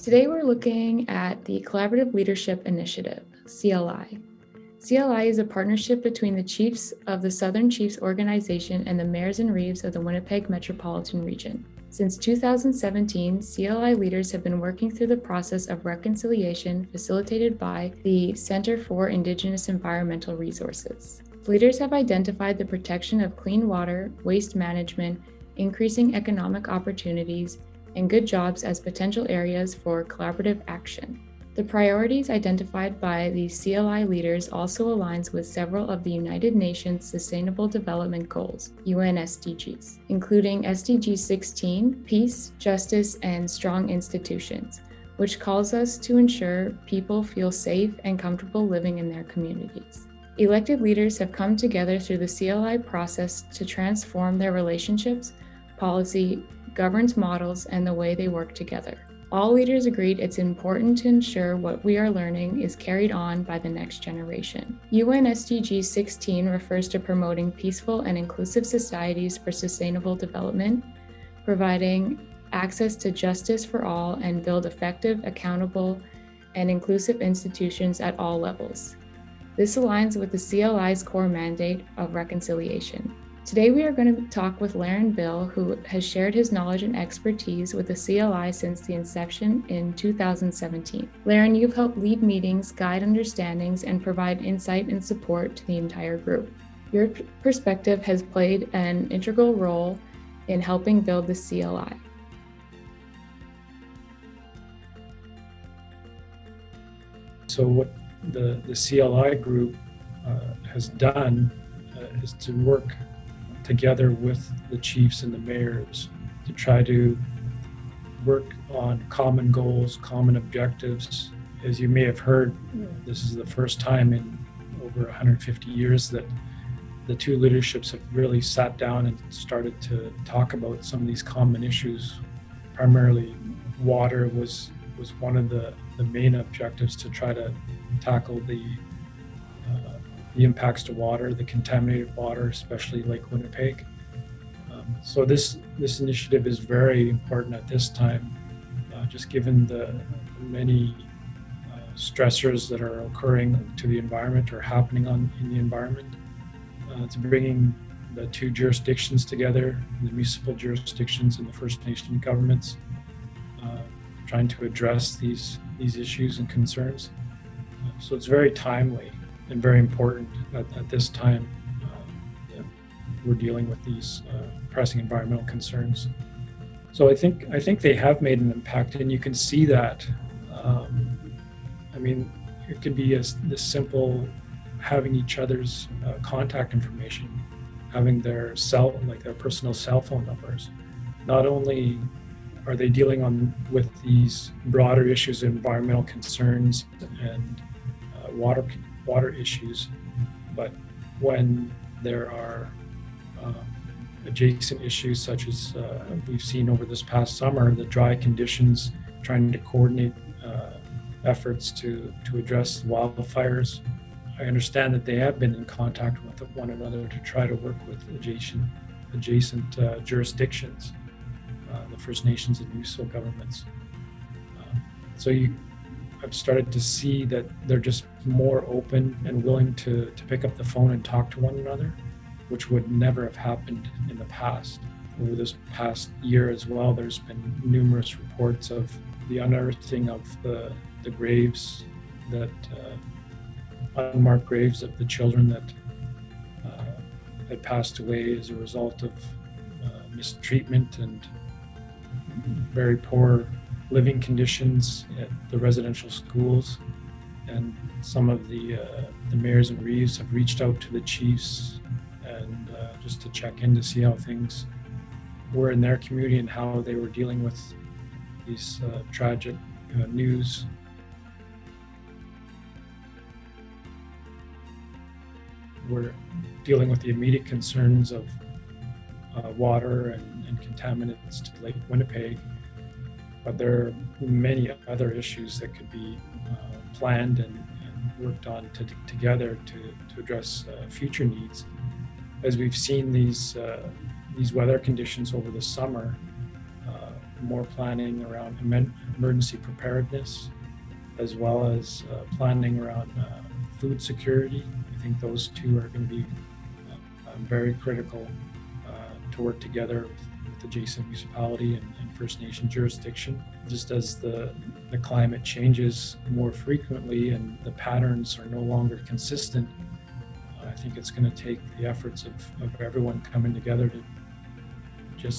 Today we're looking at the Collaborative Leadership Initiative, CLI. CLI is a partnership between the Chiefs of the Southern Chiefs Organization and the mayors and reeves of the Winnipeg Metropolitan Region. Since 2017, CLI leaders have been working through the process of reconciliation facilitated by the Center for Indigenous Environmental Resources. Leaders have identified the protection of clean water, waste management, increasing economic opportunities, and good jobs as potential areas for collaborative action. The priorities identified by the CLI leaders also aligns with several of the United Nations Sustainable Development Goals, UN SDGs, including SDG 16, Peace, Justice, and Strong Institutions, which calls us to ensure people feel safe and comfortable living in their communities. Elected leaders have come together through the CLI process to transform their relationships, policy, governance models, and the way they work together. All leaders agreed it's important to ensure what we are learning is carried on by the next generation. UN SDG 16 refers to promoting peaceful and inclusive societies for sustainable development, providing access to justice for all, and build effective, accountable, and inclusive institutions at all levels. This aligns with the CLI's core mandate of reconciliation. Today we are going to talk with Laren Bill, who has shared his knowledge and expertise with the CLI since the inception in 2017. Laren, you've helped lead meetings, guide understandings, and provide insight and support to the entire group. Your perspective has played an integral role in helping build the CLI. So what the CLI group has done is to work together with the chiefs and the mayors to try to work on common goals, common objectives. As you may have heard, this is the first time in over 150 years that the two leaderships have really sat down and started to talk about some of these common issues. Primarily, water was one of the main objectives, to try to tackle the impacts to water, the contaminated water, especially Lake Winnipeg. So this initiative is very important at this time, just given the many stressors that are occurring to the environment or happening in the environment. It's bringing the two jurisdictions together, the municipal jurisdictions and the First Nation governments, trying to address these issues and concerns. So it's very timely and very important at this time that we're dealing with these pressing environmental concerns. So I think they have made an impact, and you can see that. I mean, it could be as this simple, having each other's contact information, having their personal cell phone numbers. Not only are they dealing with these broader issues of environmental concerns and water issues, but when there are adjacent issues such as we've seen over this past summer, the dry conditions, trying to coordinate efforts to address wildfires. I understand that they have been in contact with one another to try to work with adjacent jurisdictions, the First Nations and municipal governments. So I've started to see that they're just more open and willing to pick up the phone and talk to one another, which would never have happened in the past. Over this past year as well, there's been numerous reports of the unearthing of the graves, that unmarked graves of the children that had passed away as a result of mistreatment and very poor living conditions at the residential schools. And some of the mayors and reeves have reached out to the chiefs and just to check in to see how things were in their community and how they were dealing with these tragic news. We're dealing with the immediate concerns of water and contaminants to Lake Winnipeg, but there are many other issues that could be planned and worked on together to address future needs. As we've seen these weather conditions over the summer, more planning around emergency preparedness, as well as planning around food security. I think those two are going to be very critical to work together with adjacent municipality and First Nation jurisdiction. Just as the climate changes more frequently and the patterns are no longer consistent, I think it's going to take the efforts of everyone coming together to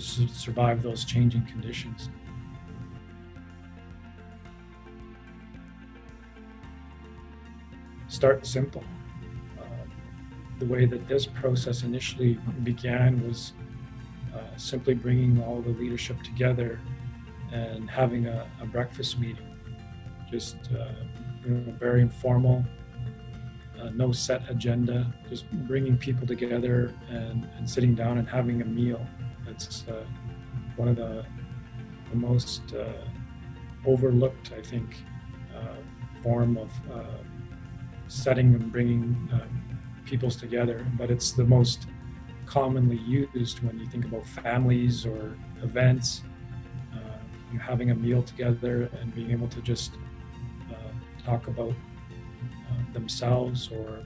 survive those changing conditions. Start simple. The way that this process initially began was simply bringing all the leadership together and having a breakfast meeting. Just very informal, no set agenda, just bringing people together and sitting down and having a meal. It's one of the most overlooked, I think, form of setting and bringing peoples together, but it's the most commonly used when you think about families or events. Having a meal together and being able to just talk about themselves or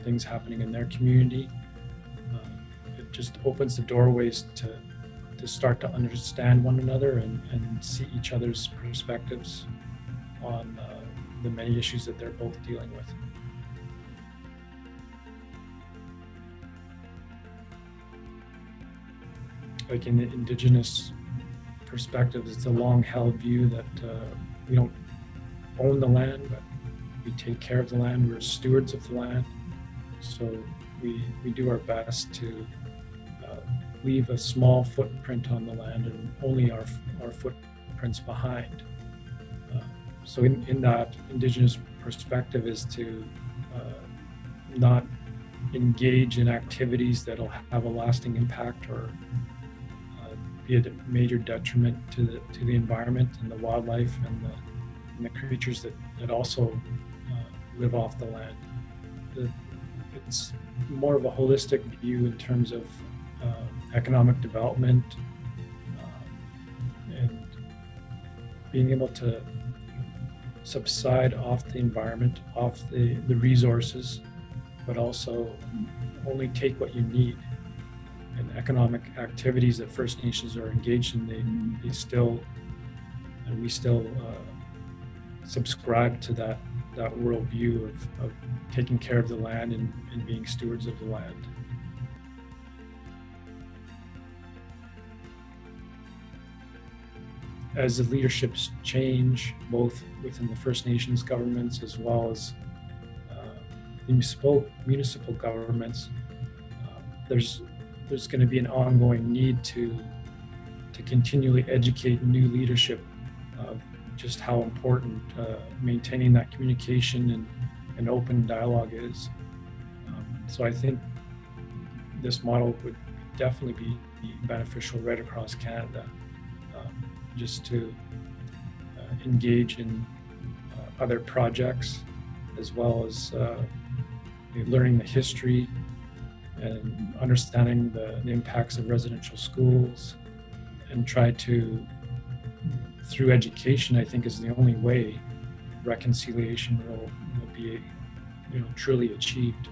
things happening in their community. It just opens the doorways to start to understand one another and see each other's perspectives on the many issues that they're both dealing with. Like in the Indigenous perspective, it's a long-held view that we don't own the land, but we take care of the land. We're stewards of the land. So we do our best to leave a small footprint on the land and only our footprints behind. So in that Indigenous perspective is to not engage in activities that'll have a lasting impact or be a major detriment to the environment and the wildlife and the creatures that also live off the land. It's more of a holistic view in terms of economic development and being able to subside off the environment, off the resources, but also only take what you need. And economic activities that First Nations are engaged in, we still subscribe to that worldview of taking care of the land and being stewards of the land. As the leaderships change, both within the First Nations governments as well as the municipal governments, there's going to be an ongoing need to continually educate new leadership of just how important maintaining that communication and open dialogue is. So I think this model would definitely be beneficial right across Canada, just to engage in other projects, as well as learning the history and understanding the impacts of residential schools, and try to, through education, I think is the only way reconciliation will be truly achieved.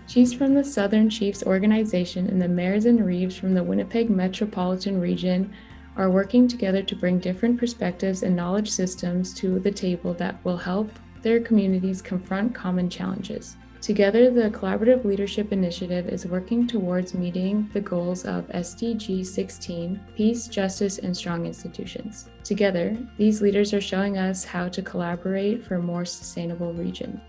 Chiefs from the Southern Chiefs Organization and the mayors and reeves from the Winnipeg metropolitan region are working together to bring different perspectives and knowledge systems to the table that will help their communities confront common challenges. Together, the Collaborative Leadership Initiative is working towards meeting the goals of SDG 16, peace, justice, and strong institutions. Together, these leaders are showing us how to collaborate for a more sustainable region.